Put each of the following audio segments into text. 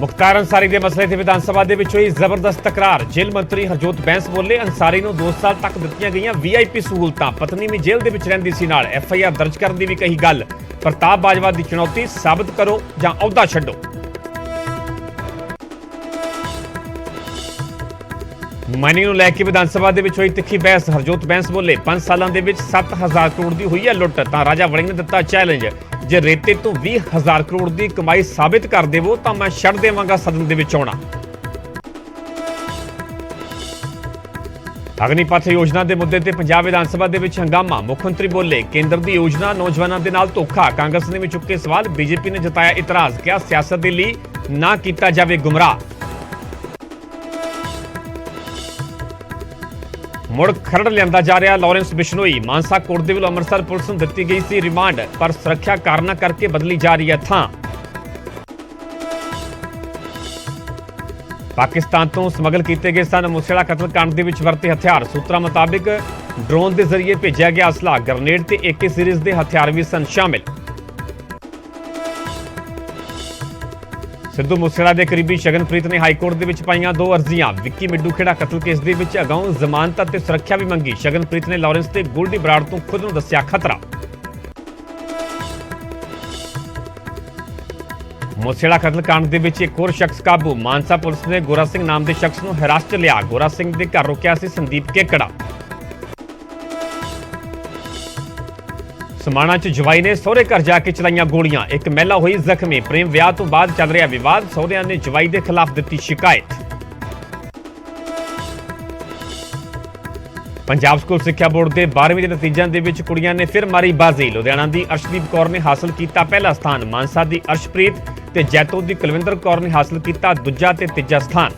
ਮੁਖਤਾਰ ਅੰਸਾਰੀ ਦੇ ਮਸਲੇ ਤੇ ਵਿਧਾਨ ਸਭਾ ਦੇ ਵਿੱਚ ਹੋਈ ਜ਼ਬਰਦਸਤ ਤਕਰਾਰ। ਜੇਲ੍ਹ ਮੰਤਰੀ ਹਰਜੋਤ ਬੈਂਸ ਬੋਲੇ, ਅੰਸਾਰੀ ਨੂੰ 2 ਸਾਲ ਤੱਕ ਦਿੱਤੀਆਂ ਗਈਆਂ VIP ਸਹੂਲਤਾਂ। ਪਤਨੀ ਵੀ ਜੇਲ੍ਹ ਦੇ ਵਿੱਚ ਰਹਿੰਦੀ ਸੀ, ਨਾਲ FIR ਦਰਜ ਕਰਨ ਦੀ ਵੀ ਕਹੀ ਗੱਲ। ਪ੍ਰਤਾਪ ਬਾਜਵਾ ਦੀ ਚੁਣੌਤੀ, ਸਾਬਤ ਕਰੋ ਜਾਂ ਅਹੁਦਾ ਛੱਡੋ। ਮਾਈਨਿੰਗ ਨੂੰ ਲੈ ਕੇ ਵਿਧਾਨ ਸਭਾ ਦੇ ਵਿੱਚ ਹੋਈ ਤਿੱਖੀ ਬਹਿਸ। ਹਰਜੋਤ ਬੈਂਸ ਬੋਲੇ, 5 ਸਾਲਾਂ ਦੇ ਵਿੱਚ 7000 ਕਰੋੜ ਦੀ ਹੋਈ ਹੈ ਲੁੱਟ, ਤਾਂ ਰਾਜਾ ਵੜਿੰਗ ਨੇ ਦਿੱਤਾ ਚੈਲੰਜ। ਜੇ ਰੇਤੇ ਤੋਂ 20,000 ਕਰੋੜ ਦੀ ਕਮਾਈ ਸਾਬਿਤ ਕਰ ਦੇਵੋ ਤਾਂ ਮੈਂ ਛੱਡ ਦੇਵਾਂਗਾ ਸਦਨ ਦੇ ਵਿੱਚ ਆਉਣਾ। ਅਗਨੀਪਥ ਯੋਜਨਾ ਦੇ ਮੁੱਦੇ ਤੇ ਪੰਜਾਬ ਵਿਧਾਨ ਸਭਾ ਦੇ ਵਿੱਚ ਹੰਗਾਮਾ। ਮੁੱਖ ਮੰਤਰੀ ਬੋਲੇ, ਕੇਂਦਰ ਦੀ ਯੋਜਨਾ ਨੌਜਵਾਨਾਂ ਦੇ ਨਾਲ ਧੋਖਾ। ਕਾਂਗਰਸ ਨੇ ਵੀ ਚੁੱਕੇ ਸਵਾਲ। BJP ਨੇ ਜਤਾਇਆ ਇਤਰਾਜ਼, ਕਿਹਾ ਸਿਆਸਤ ਦੇ ਲਈ ਨਾ ਕੀਤਾ ਜਾਵੇ ਗੁੰਮਰਾਹ। ਮੁੜ ਖਰੜ ਲਿਆਂਦਾ ਜਾ ਰਿਹਾ ਲਾਰੈਂਸ ਬਿਸ਼ਨੋਈ। ਮਾਨਸਾ ਕੋਰਟ ਦੇ ਵੱਲੋਂ ਅੰਮ੍ਰਿਤਸਰ ਪੁਲਿਸ ਨੂੰ ਦਿੱਤੀ ਗਈ ਸੀ ਰਿਮਾਂਡ, ਪਰ ਸੁਰੱਖਿਆ ਕਾਰਨਾਂ ਕਰਕੇ ਬਦਲੀ ਜਾ ਰਹੀ ਹੈ ਥਾਂ। ਪਾਕਿਸਤਾਨ ਤੋਂ ਸਮਗਲ ਕੀਤੇ ਗਏ ਸਨ ਮੂਸੇਵਾਲਾ ਕਤਲकांड ਦੇ ਵਿੱਚ ਵਰਤੇ ਹਥਿਆਰ। ਸੂਤਰਾਂ ਮੁਤਾਬਿਕ ਡਰੋਨ ਦੇ ਜ਼ਰੀਏ ਭੇਜਿਆ ਗਿਆ ਅਸਲਾ, ਗ੍ਰਨੇਡ ਤੇ AK ਸੀਰੀਜ਼ ਦੇ ਹਥਿਆਰ ਵੀ ਸਨ ਸ਼ਾਮਿਲ। ਸਿੱਧੂ ਮੂਸੇਵਾਲਾ ਦੇ ਕਰੀਬੀ ਸ਼ਗਨਪ੍ਰੀਤ ਨੇ ਹਾਈਕੋਰਟ ਦੇ ਵਿੱਚ ਪਾਈਆਂ 2 ਅਰਜ਼ੀਆਂ। ਵਿੱਕੀ ਮਿੱਡੂ ਖੇੜਾ ਕਤਲ ਕੇਸ ਦੇ ਵਿੱਚ ਅਗਾਊਂ ਜ਼ਮਾਨਤ ਅਤੇ ਸੁਰੱਖਿਆ ਵੀ ਮੰਗੀ। ਸ਼ਗਨਪ੍ਰੀਤ ਨੇ ਲਾਰੈਂਸ ਤੇ ਗੋਲਡੀ ਬਰਾੜ ਤੋਂ ਖੁਦ ਨੂੰ ਦੱਸਿਆ ਖਤਰਾ। ਮੂਸੇਵਾਲਾ ਕਤਲकांड ਦੇ ਵਿੱਚ ਇੱਕ ਹੋਰ ਸ਼ਖਸ ਕਾਬੂ। ਮਾਨਸਾ ਪੁਲਿਸ ਨੇ ਗੋਰਾ ਸਿੰਘ ਨਾਮ ਦੇ ਸ਼ਖਸ ਨੂੰ ਹਿਰਾਸਤ 'ਚ ਲਿਆ। ਗੋਰਾ ਸਿੰਘ ਦੇ ਘਰ ਰੁਕਿਆ ਸੀ ਸੰਦੀਪ ਕੇਕੜਾ। ਸਮਾਣਾ 'ਚ ਜਵਾਈ ਨੇ ਸਹੁਰੇ ਘਰ ਜਾ ਕੇ ਚਲਾਈਆਂ ਗੋਲੀਆਂ, ਇੱਕ ਮਹਿਲਾ ਹੋਈ ਜ਼ਖਮੀ। ਪ੍ਰੇਮ ਵਿਆਹ ਤੋਂ ਬਾਅਦ ਚੱਲ ਰਿਹਾ ਵਿਵਾਦ, ਸਹੁਰਿਆਂ ਨੇ ਜਵਾਈ ਦੇ ਖਿਲਾਫ ਦਿੱਤੀ ਸ਼ਿਕਾਇਤ। ਪੰਜਾਬ ਸਕੂਲ ਸਿੱਖਿਆ ਬੋਰਡ ਦੇ 12ਵੀਂ ਦੇ ਨਤੀਜਿਆਂ ਦੇ ਵਿੱਚ ਕੁੜੀਆਂ ਨੇ ਫਿਰ ਮਾਰੀ ਬਾਜ਼ੀ। ਲੁਧਿਆਣਾ ਦੀ ਅਰਸ਼ਦੀਪ ਕੌਰ ਨੇ ਹਾਸਲ ਕੀਤਾ ਪਹਿਲਾ ਸਥਾਨ। ਮਾਨਸਾ ਦੀ ਅਰਸ਼ਪ੍ਰੀਤ ਤੇ ਜੈਤੋ ਦੀ ਕੁਲਵਿੰਦਰ ਕੌਰ ਨੇ ਹਾਸਲ ਕੀਤਾ ਦੂਜਾ ਤੇ ਤੀਜਾ ਸਥਾਨ।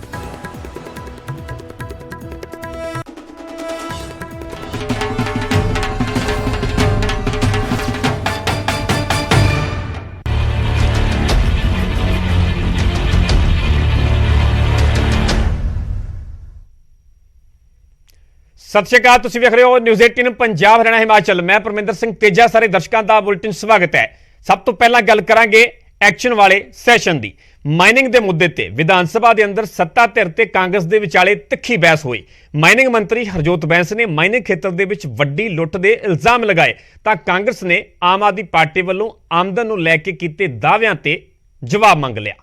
ਸਤਿ ਸ਼੍ਰੀ ਅਕਾਲ, ਤੁਸੀਂ ਵੇਖ ਰਹੇ ਹੋ ਨਿਊਜ਼ 18 ਪੰਜਾਬ ਹਰਿਆਣਾ ਹਿਮਾਚਲ। ਮੈਂ ਪਰਮਿੰਦਰ ਸਿੰਘ ਤੇਜਾ, ਸਾਰੇ ਦਰਸ਼ਕਾਂ ਦਾ ਬੁਲੇਟਿਨ ਸਵਾਗਤ ਹੈ। ਸਭ ਤੋਂ ਪਹਿਲਾਂ ਗੱਲ ਕਰਾਂਗੇ ਐਕਸ਼ਨ ਵਾਲੇ ਸੈਸ਼ਨ ਦੀ। ਮਾਈਨਿੰਗ ਦੇ ਮੁੱਦੇ ਤੇ ਵਿਧਾਨ ਸਭਾ ਦੇ ਅੰਦਰ ਸੱਤਾ ਧਿਰ ਤੇ ਕਾਂਗਰਸ ਦੇ ਵਿਚਾਲੇ ਤਿੱਖੀ ਬਹਿਸ ਹੋਈ। ਮਾਈਨਿੰਗ ਮੰਤਰੀ ਹਰਜੋਤ ਬੈਂਸ ਨੇ ਮਾਈਨਿੰਗ ਖੇਤਰ ਦੇ ਵਿੱਚ ਵੱਡੀ ਲੁੱਟ ਦੇ ਇਲਜ਼ਾਮ ਲਗਾਏ, ਤਾਂ ਕਾਂਗਰਸ ਨੇ ਆਮ ਆਦਮੀ ਪਾਰਟੀ ਵੱਲੋਂ ਆਮਦਨ ਨੂੰ ਲੈ ਕੇ ਕੀਤੇ ਦਾਅਵਿਆਂ ਤੇ ਜਵਾਬ ਮੰਗ ਲਿਆ।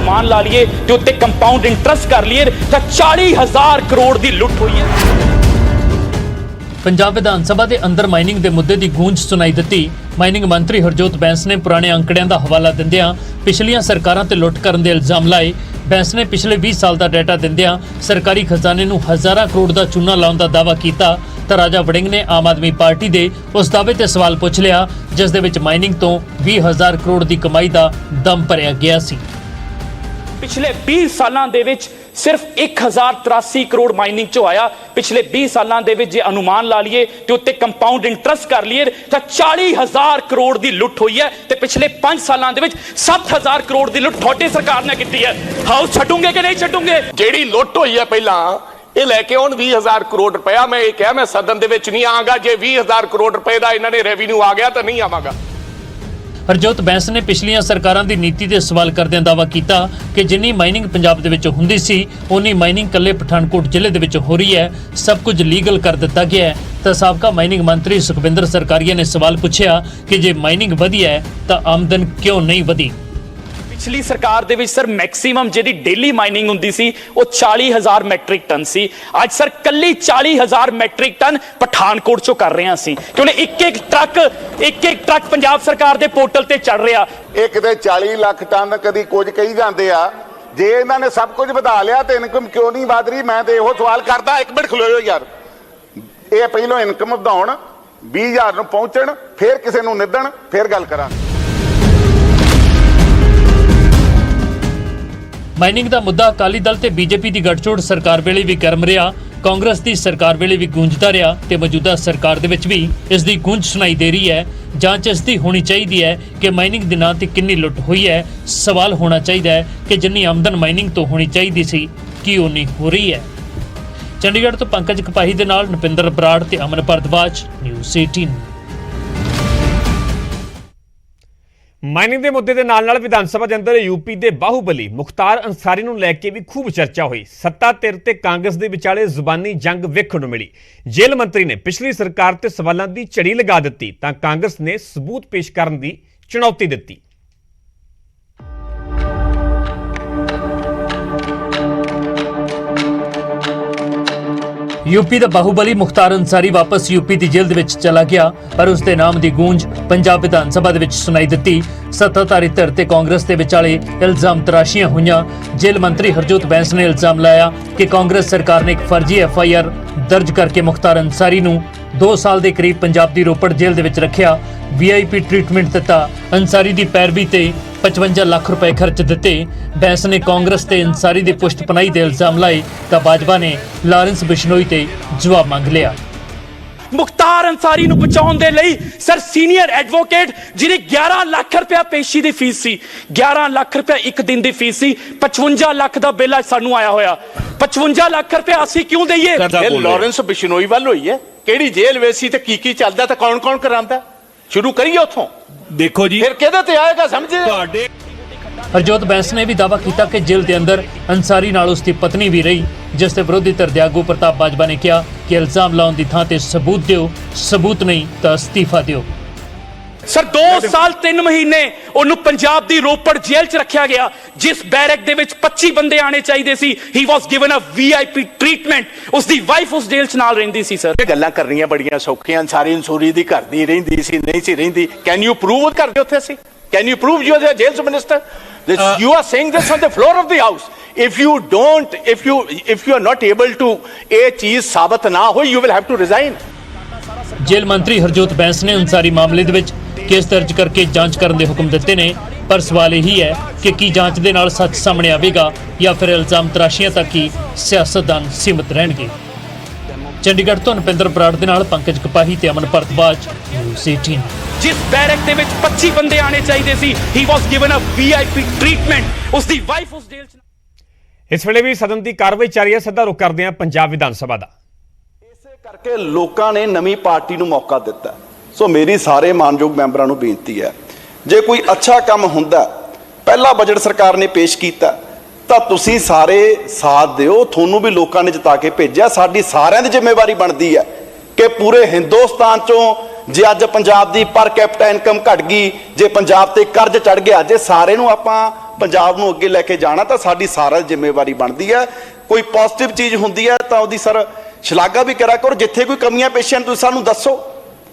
मान ला लिए ते उत्ते कंपाउंड इंटरेस्ट कर लिए तो 40,000 करोड़ की लुट हुई है। पंजाब विधान सभा के अंदर माइनिंग के मुद्दे की गूंज सुनाई दी। माइनिंग मंत्री हरजोत बैंस ने पुराने अंकड़ियां का हवाला दिंदियां पिछलियां सरकारां ते लुट करन दे इल्जाम लाए। बैंस ने पिछले 20 साल का डाटा दिंदियां सरकारी खजाने नूं हज़ारां करोड़ का चूना लाउण दा दावा कीता, तो राजा वड़िंग ने आम आदमी पार्टी दे उस दावे ते सवाल पुछ लिया जिस दे विच माइनिंग तो 20,000 करोड़ की कमाई का दम भरिया गया सी। पिछले 20 सालों दे विच सिर्फ 1083 करोड़ माइनिंग चो आया। पिछले 20 सालों दे विच जे अनुमान ला लिए ते उत्ते कंपाउंड इंटरेस्ट कर लिए तो 40,000 करोड़ की लुट हुई है। ते पिछले 5 सालों दे विच 7,000 करोड़ की लुट थोड़ी सरकार ने की है। हाउस छड्डूंगे कि नहीं छड्डूंगे? ਜਿਹੜੀ ਲੁੱਟ ਹੋਈ ਹੈ ਪਹਿਲਾਂ ਇਹ ਲੈ ਕੇ ਹੁਣ 20,000 ਕਰੋੜ ਰੁਪਇਆ। ਮੈਂ ਇਹ ਕਿਹਾ ਮੈਂ ਸਦਨ ਦੇ ਵਿੱਚ ਨਹੀਂ ਆਵਾਂਗਾ ਜੇ 20,000 ਕਰੋੜ ਰੁਪਏ ਦਾ ਇਹਨਾਂ ਨੇ ਰੈਵਨਿਊ ਆ ਗਿਆ ਤਾਂ ਨਹੀਂ ਆਵਾਂਗਾ। हरजोत बैंस ने पिछलियां सरकारां दी नीति ते सवाल करदिआं दावा कीता कि जिन्नी माइनिंग पंजाब दे विच हुंदी सी उन्नी माइनिंग कल्ले पठानकोट जिले दे विच हो रही है, सब कुछ लीगल कर दिता गया है। तो साबका माइनिंग मंत्री सुखविंदर सरकारिया ने सवाल पूछा कि जे माइनिंग वधी है तो आमदन क्यों नहीं वधी। पिछली सरकार दे विच सर मैक्सीमम जिहड़ी डेली माइनिंग हुंदी सी वो 40,000 मैट्रिक टन सी। अज सर कल्ली 40,000 मैट्रिक टन पठानकोट चों कर रहे हैं असीं, क्योंकि एक एक ट्रक पंजाब सरकार दे पोर्टल ते चढ़ रहा। ਇਹ ਕਿਤੇ 40 ਲੱਖ ਟਨ ਕਦੀ ਕੁਝ ਕਹੀ ਜਾਂਦੇ ਆ। ਜੇ ਇਹਨਾਂ ਨੇ ਸਭ ਕੁਝ ਵਧਾ ਲਿਆ ਤੇ ਇਨਕਮ ਕਿਉਂ ਨਹੀਂ ਵਧ ਰਹੀ? ਮੈਂ ਤੇ ਇਹੋ ਸਵਾਲ ਕਰਦਾ। ਇੱਕ ਮਿੰਟ ਖਲੋਇਓ ਯਾਰ, ਇਹ ਪਹਿਲਾਂ ਇਨਕਮ ਵਧਾਉਣ, 20,000 ਨੂੰ ਪਹੁੰਚਣ, ਫਿਰ ਕਿਸੇ ਨੂੰ ਨਿੱਦਣ, ਫਿਰ ਗੱਲ ਕਰਾਂਗੇ। माइनिंग का मुद्दा अकाली दल ते BJP की गठजोड़ सरकार वेले भी गर्म रहा, कांग्रेस की सरकार वेले भी गूंजता रहा ते मौजूदा सरकार दे विच भी इसकी गूंज सुनाई दे रही है। जांच इसकी होनी चाहिए है कि माइनिंग के नाम ते कितनी लुट हुई है। सवाल होना चाहिए है कि जिन्नी आमदन माइनिंग तो होनी चाहिए सी कि उन्नी हो रही है। चंडीगढ़ तो पंकज कपाही दे नाल नपिंदर बराड़ ते अमन भारद्वाज, न्यूज़ 18। ਮਾਈਨਿੰਗ ਦੇ ਮੁੱਦੇ ਦੇ ਨਾਲ ਵਿਧਾਨ ਸਭਾ ਦੇ ਅੰਦਰ ਯੂਪੀ ਦੇ ਬਾਹੂਬਲੀ ਮੁਖਤਾਰ ਅੰਸਾਰੀ ਨੂੰ ਲੈ ਕੇ ਵੀ ਖੂਬ ਚਰਚਾ ਹੋਈ। ਸੱਤਾ ਧਿਰ ਤੇ ਕਾਂਗਰਸ ਦੇ ਵਿਚਾਲੇ ਜ਼ੁਬਾਨੀ ਜੰਗ ਵੇਖਣ ਨੂੰ ਮਿਲੀ। ਜੇਲ੍ਹ ਮੰਤਰੀ ਨੇ ਪਿਛਲੀ ਸਰਕਾਰ ਤੇ ਸਵਾਲਾਂ ਦੀ ਝੜੀ ਲਗਾ ਦਿੱਤੀ ਤਾਂ ਕਾਂਗਰਸ ਨੇ ਸਬੂਤ ਪੇਸ਼ ਕਰਨ ਦੀ ਚੁਣੌਤੀ ਦਿੱਤੀ। यूपी ਦਾ ਬਾਹੂਬਲੀ ਮੁਖਤਾਰ ਅੰਸਾਰੀ ਵਾਪਸ ਯੂਪੀ ਦੀ ਜੇਲ੍ਹ ਦੇ ਵਿੱਚ ਚਲਾ ਗਿਆ, ਪਰ ਉਸ ਦੇ ਨਾਮ ਦੀ ਗੂੰਜ ਪੰਜਾਬ ਵਿਧਾਨ ਸਭਾ ਦੇ ਵਿੱਚ ਸੁਣਾਈ ਦਿੱਤੀ। ਸੱਤਾਧਾਰੀ ਧਿਰ ਤੇ ਕਾਂਗਰਸ ਦੇ ਵਿਚਾਲੇ ਇਲਜ਼ਾਮ ਤਰਾਸ਼ੀਆਂ ਹੋਈਆਂ। ਜੇਲ੍ਹ ਮੰਤਰੀ ਹਰਜੋਤ ਬੈਂਸ ਨੇ ਇਲਜ਼ਾਮ ਲਾਇਆ ਕਿ ਕਾਂਗਰਸ ਸਰਕਾਰ ਨੇ ਇੱਕ ਫਰਜ਼ੀ FIR ਦਰਜ ਕਰਕੇ ਮੁਖਤਾਰ ਅੰਸਾਰੀ ਨੂੰ 2 ਸਾਲ ਦੇ ਕਰੀਬ ਪੰਜਾਬ ਦੀ ਰੋਪੜ ਜੇਲ੍ਹ ਦੇ ਵਿੱਚ ਰੱਖਿਆ, VIP ਟ੍ਰੀਟਮੈਂਟ ਦਿੱਤਾ। ਅੰਸਾਰੀ ਦੀ ਪੈਰਵੀ ਤੇ 55 ਲੱਖ ਰੁਪਏ ਖਰਚ ਦਿੱਤੇ। ਬੈਂਸ ਨੇ ਕਾਂਗਰਸ ਤੇ ਅੰਸਾਰੀ ਦੀ ਪੁਸ਼ਤਪਨਾਹੀ ਦੇ ਇਲਜ਼ਾਮ ਲਾਏ ਤਾਂ ਬਾਜਵਾ ਨੇ ਲਾਰੈਂਸ ਬਿਸ਼ਨੋਈ ਤੇ ਜਵਾਬ ਮੰਗ ਲਿਆ। ਮੁਖਤਾਰ ਅੰਸਾਰੀ ਨੂੰ ਬਚਾਉਣ ਦੇ ਲਈ ਸਰ ਸੀਨੀਅਰ ਐਡਵੋਕੇਟ ਜਿਹਦੀ 11 ਲੱਖ ਰੁਪਇਆ ਪੇਸ਼ੀ ਦੀ ਫੀਸ ਸੀ, 11 ਲੱਖ ਰੁਪਇਆ ਇੱਕ ਦਿਨ ਦੀ ਫੀਸ ਸੀ, 55 ਲੱਖ ਦਾ ਬਿੱਲ ਸਾਨੂੰ ਆਇਆ ਹੋਇਆ। 55 ਲੱਖ ਰੁਪਇਆ ਅਸੀਂ ਕਿਉਂ ਦਈਏ? ਇਹ ਲਾਰੈਂਸ ਬਿਸ਼ਨੋਈ ਵੱਲ ਹੋਈ ਹੈ, ਕਿਹੜੀ ਜੇਲ੍ਹ ਵਿੱਚ ਸੀ ਤੇ ਕੀ ਚੱਲਦਾ ਤੇ ਕੌਣ ਕਰਾਂਦਾ। ਸ਼ੁਰੂ ਕਰੀਏ ਉੱਥੋਂ, ਦੇਖੋ ਜੀ ਫਿਰ ਕਿਹਦੇ ਤੇ ਆਏਗਾ ਸਮਝੇ। ਤੁਹਾਡੇ ਹਰਜੋਤ ਬੈਂਸ ਨੇ ਵੀ ਦਾਅਵਾ ਕੀਤਾ ਕਿ ਜੇਲ੍ਹ ਦੇ ਅੰਦਰ ਅੰਸਾਰੀ ਨਾਲ ਉਸ ਦੀ ਪਤਨੀ ਵੀ ਰਹੀ, ਜਿਸ ਤੇ ਵਿਰੋਧੀ ਧਿਰ ਦੇ ਆਗੂ ਪ੍ਰਤਾਪ ਬਾਜਵਾ ਨੇ ਕਿਹਾ ਕਿ ਇਲਜ਼ਾਮ ਲਾਉਣ ਦੀ ਥਾਂ ਤੇ ਸਬੂਤ ਦਿਓ, ਸਬੂਤ ਨਹੀਂ ਤਾਂ ਅਸਤੀਫਾ ਦਿਓ। ਸਰ 2 ਸਾਲ 3 ਮਹੀਨੇ ਉਹਨੂੰ ਪੰਜਾਬ ਦੀ ਰੋਪੜ ਜੇਲ੍ਹ 'ਚ ਰੱਖਿਆ ਗਿਆ, ਜਿਸ ਬੈਰਕ ਦੇ ਵਿੱਚ 25 ਬੰਦੇ ਆਣੇ ਚਾਹੀਦੇ ਸੀ। ਹੀ ਵਾਸ ਗਿਵਨ ਅ VIP ਟ੍ਰੀਟਮੈਂਟ। ਉਸ ਦੀ ਵਾਈਫ ਉਸ ਜੇਲ੍ਹ 'ਚ ਨਾਲ ਰਹਿੰਦੀ ਸੀ। ਸਰ ਇਹ ਗੱਲਾਂ ਕਰਨੀਆਂ ਬੜੀਆਂ ਸੌਖੀਆਂ। ਅੰਸਾਰੀ ਅੰਸੂਰੀ ਦੀ ਘਰ ਦੀ ਰਹਿੰਦੀ ਸੀ, ਨਹੀਂ ਸੀ ਰਹਿੰਦੀ। ਕੈਨ ਯੂ ਪ੍ਰੂਵ ਕਰਦੇ ਉੱਥੇ ਸੀ? Can you prove you are jail minister? You are saying this on the floor of the house. If you are not able to ਇਹ ਚੀਜ਼ ਸਾਬਤ ਨਾ ਹੋਈ, you will have to resign. ਜੇਲ੍ਹ ਮੰਤਰੀ ਹਰਜੋਤ ਬੈਂਸ ਨੇ ਅੰਸਾਰੀ ਮਾਮਲੇ ਦੇ ਵਿੱਚ ਕੇਸ ਦਰਜ ਕਰਕੇ ਜਾਂਚ ਕਰਨ ਦੇ ਹੁਕਮ ਦਿੱਤੇ ਨੇ, ਪਰ ਸਵਾਲ ਇਹੀ ਹੈ ਕਿ ਕੀ ਜਾਂਚ ਦੇ ਨਾਲ ਸੱਚ ਸਾਹਮਣੇ ਆਵੇਗਾ ਜਾਂ ਫਿਰ ਇਲਜ਼ਾਮ ਤਰਾਸ਼ੀਆਂ ਤੱਕ ਹੀ ਸਿਆਸਤਦਾਨ ਸੀਮਤ ਰਹਿਣਗੇ। ਚੰਡੀਗੜ੍ਹ ਤੋਂ ਨਪਿੰਦਰ ਬਰਾੜ ਦੇ ਨਾਲ ਪੰਕਜ ਕਪਾਹੀ ਤੇ ਅਮਨ ਭਰਤਵਾਜ, ਨਿਊਜ਼ 18। ਜਿਸ ਬੈਰਕ ਦੇ ਵਿੱਚ 25 ਬੰਦੇ ਆਣੇ ਚਾਹੀਦੇ ਸੀ, ਹੀ ਵਾਸ ਗਿਵਨ ਅ VIP ਟ੍ਰੀਟਮੈਂਟ। ਉਸ ਦੀ ਵਾਈਫ ਉਸ ਜੇਲ੍ਹ 'ਚ। ਇਸ ਵੇਲੇ ਵੀ ਸਦਨ ਦੀ ਕਾਰਵਾਈ ਜਾਰੀ ਹੈ। ਸਿੱਧਾ ਰੁਖ ਕਰਦੇ ਹਾਂ ਪੰਜਾਬ ਵਿਧਾਨ ਸਭਾ ਦਾ। ਇਸੇ ਕਰਕੇ ਲੋਕਾਂ ਨੇ ਨਵੀਂ ਪਾਰਟੀ ਨੂੰ ਮੌਕਾ ਦਿੱਤਾ। ਸੋ ਮੇਰੀ ਸਾਰੇ ਮਾਨਯੋਗ ਮੈਂਬਰਾਂ ਨੂੰ ਬੇਨਤੀ ਹੈ, ਜੇ ਕੋਈ ਅੱਛਾ ਕੰਮ ਹੁੰਦਾ, ਪਹਿਲਾ ਬਜਟ ਸਰਕਾਰ ਨੇ ਪੇਸ਼ ਕੀਤਾ, ਤਾਂ ਤੁਸੀਂ ਸਾਰੇ ਸਾਥ ਦਿਓ। ਤੁਹਾਨੂੰ ਵੀ ਲੋਕਾਂ ਨੇ ਜਿਤਾ ਕੇ ਭੇਜਿਆ। ਸਾਡੀ ਸਾਰਿਆਂ ਦੀ ਜ਼ਿੰਮੇਵਾਰੀ ਬਣਦੀ ਹੈ ਕਿ ਪੂਰੇ ਹਿੰਦੁਸਤਾਨ 'ਚੋਂ ਜੇ ਅੱਜ ਪੰਜਾਬ ਦੀ ਪਰ ਕੈਪੀਟਾ ਇਨਕਮ ਘਟ ਗਈ, ਜੇ ਪੰਜਾਬ ਤੇ ਕਰਜ਼ ਚੜ ਗਿਆ, ਜੇ ਸਾਰੇ ਨੂੰ ਆਪਾਂ ਪੰਜਾਬ ਨੂੰ ਅੱਗੇ ਲੈ ਕੇ ਜਾਣਾ, ਤਾਂ ਸਾਡੀ ਸਾਰਿਆਂ ਦੀ ਜ਼ਿੰਮੇਵਾਰੀ ਬਣਦੀ ਹੈ। ਕੋਈ ਪੋਜ਼ਿਟਿਵ ਚੀਜ਼ ਹੁੰਦੀ ਹੈ ਤਾਂ ਉਹਦੀ ਸਰ ਸ਼ਲਾਘਾ ਵੀ ਕਰਿਆ ਕਰੋ। ਜਿੱਥੇ ਕੋਈ ਕਮੀਆਂ ਪੇਸ਼ੀਆਂ ਤੁਸੀਂ ਸਾਨੂੰ ਦੱਸੋ,